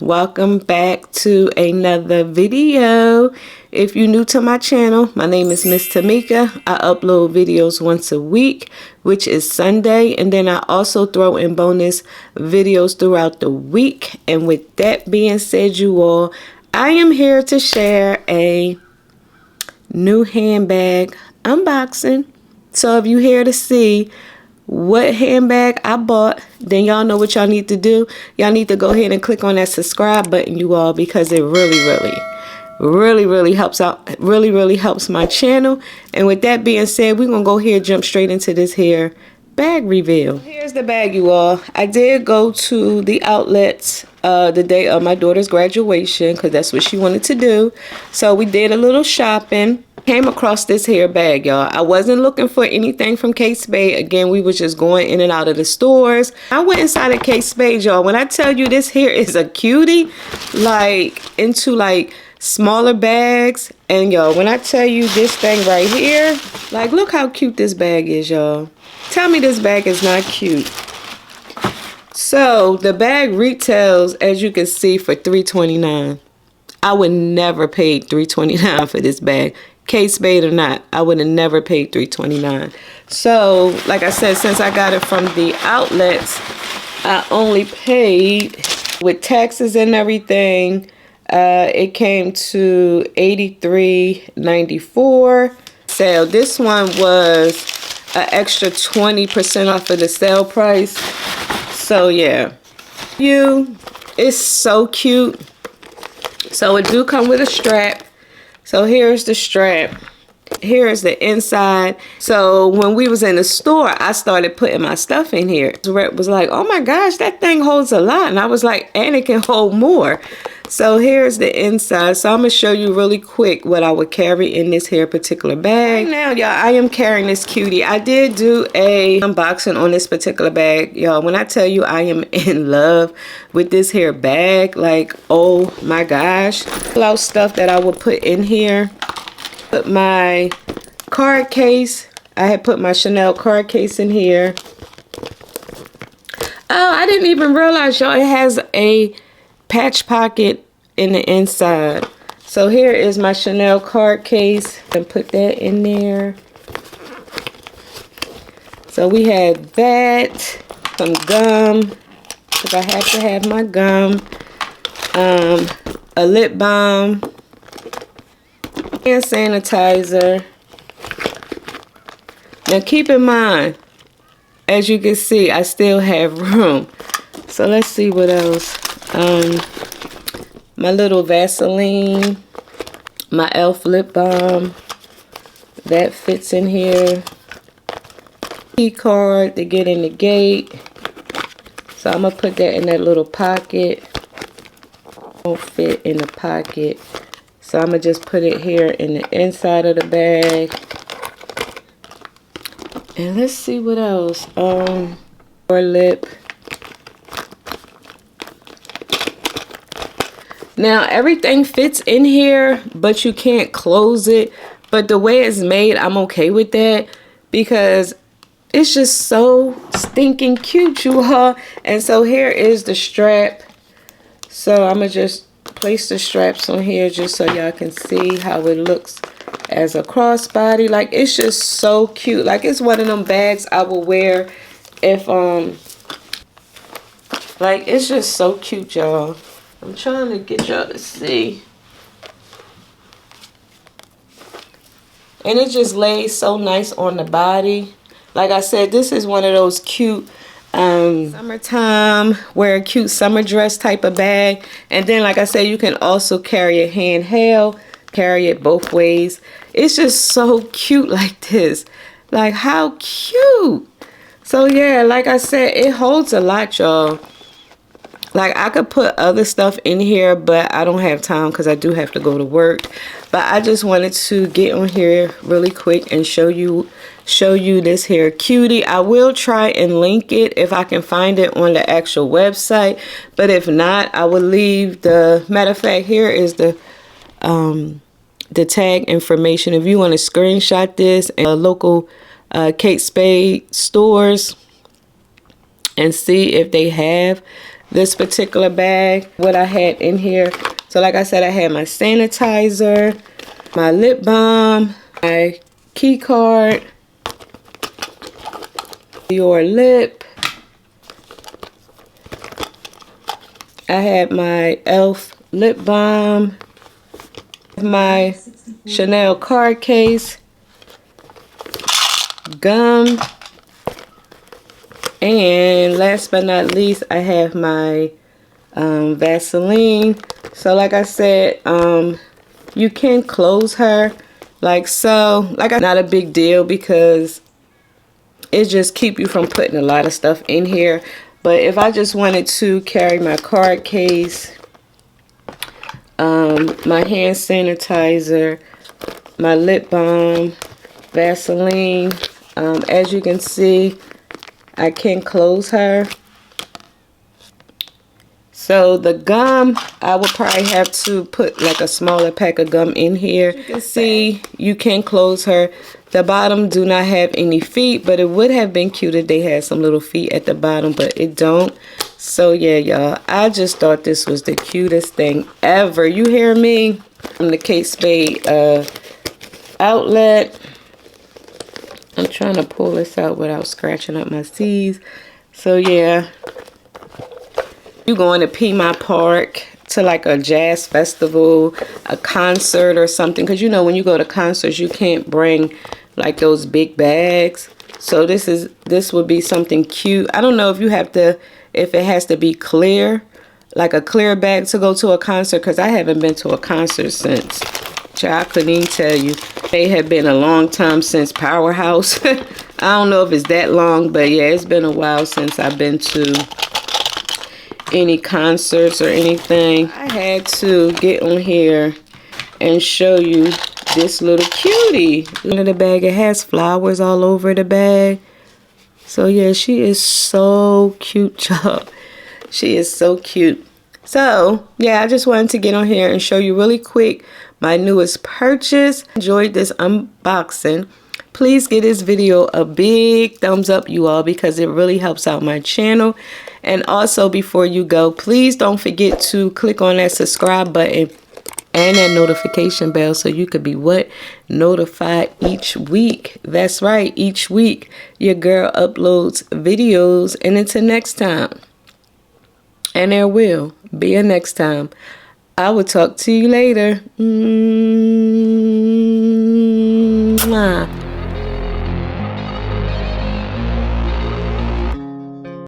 welcome back to another video. If you're new to my channel, my name is Miss Tamika. I upload videos once a week, which is Sunday, and then I also throw in bonus videos throughout the week. And with that being said, you all, I am here to share a new handbag unboxing. So if you're here to see what handbag I bought, then y'all know what y'all need to do. Y'all need to go ahead and click on that subscribe button, you all, because it really helps out, really helps my channel. And with that being said, we're gonna go ahead and jump straight into this here bag reveal. Here's the bag, you all. I did go to the outlets the day of my daughter's graduation because that's what she wanted to do. So we did a little shopping. Came across this hair bag, y'all. I wasn't looking for anything from Kate Spade. Again, we was just going in and out of the stores. I went inside of Kate Spade, y'all. When I tell you this here is a cutie, like into like smaller bags. And y'all, when I tell you this thing right here, like look how cute this bag is, y'all. Tell me this bag is not cute. So the bag retails, as you can see, for $3.29. I would never pay $3.29 for this bag. Kate Spade or not, I would have never paid $3.29. So, like I said, since I got it from the outlets, I only paid, with taxes and everything, it came to $83.94. So this one was an extra 20% off of the sale price. So yeah, it's so cute. So it do come with a strap. So here's the strap. Here is the inside. So when we was in the store, I started putting my stuff in here. Rep was like, oh my gosh, that thing holds a lot. And I was like, and it can hold more. So here's the inside. So I'm going to show you really quick what I would carry in this here particular bag. Right now, y'all, I am carrying this cutie. I did do a unboxing on this particular bag. Y'all, when I tell you I am in love with this here bag, like, oh my gosh. Pull out stuff that I would put in here. Put my card case. I had put my Chanel card case in here. Oh, I didn't even realize, y'all, it has a patch pocket in the inside. So here is my Chanel card case, and put that in there. So we have that, some gum, because I have to have my gum, a lip balm, hand sanitizer. Now keep in mind, as you can see, I still have room. So let's see what else. My little Vaseline, my e.l.f. lip balm, that fits in here. Key card to get in the gate. So I'm gonna put that in that little pocket. Won't fit in the pocket. So I'm gonna just put it here in the inside of the bag. And let's see what else. Or lip. Now everything fits in here, but you can't close it. But the way it's made, I'm okay with that because it's just so stinking cute, you all. And so here is the strap. So I'm gonna just place the straps on here just so y'all can see how it looks as a crossbody. Like, it's just so cute. Like, it's one of them bags I will wear if like, it's just so cute, y'all. I'm trying to get y'all to see. And it just lays so nice on the body. Like I said, this is one of those cute summertime, wear a cute summer dress type of bag. And then, like I said, you can also carry it handheld, carry it both ways. It's just so cute like this. Like, how cute. So yeah, like I said, it holds a lot, y'all. Like, I could put other stuff in here, but I don't have time because I do have to go to work. But I just wanted to get on here really quick and show you this here cutie. I will try and link it if I can find it on the actual website. But if not, I will leave the, matter of fact, here is the tag information. If you want to screenshot this in local Kate Spade stores and see if they have this particular bag, what I had in here. So like I said, I had my sanitizer, my lip balm, my key card, your lip. I had my e.l.f. lip balm, my Chanel card case, gum, and last but not least, I have my Vaseline. So like I said, you can close her like so. Not a big deal because it just keep you from putting a lot of stuff in here. But if I just wanted to carry my card case, my hand sanitizer, my lip balm, Vaseline, as you can see, I can close her. So the gum, I would probably have to put like a smaller pack of gum in here. You can see you can close her. The bottom do not have any feet, but it would have been cute if they had some little feet at the bottom, but it don't. So yeah, y'all, I just thought this was the cutest thing ever. You hear me? From the Kate Spade outlet. I'm trying to pull this out without scratching up my C's. So yeah. You going to Piedmont Park to like a jazz festival, a concert or something, because you know when you go to concerts you can't bring like those big bags. So this would be something cute. I don't know if it has to be clear, like a clear bag to go to a concert, because I haven't been to a concert since, I couldn't even tell you. It had been a long time since Powerhouse. I don't know if it's that long, but yeah, it's been a while since I've been to any concerts or anything. I had to get on here and show you this little cutie. Look at the bag. It has flowers all over the bag. So yeah, she is so cute, y'all. She is so cute. So yeah, I just wanted to get on here and show you really quick my newest purchase. Enjoyed this unboxing. Please give this video a big thumbs up, you all, because it really helps out my channel. And also, before you go, please don't forget to click on that subscribe button and that notification bell so you could be notified each week. That's right, each week your girl uploads videos. And until next time, and there will be a next time, I will talk to you later. Mwah.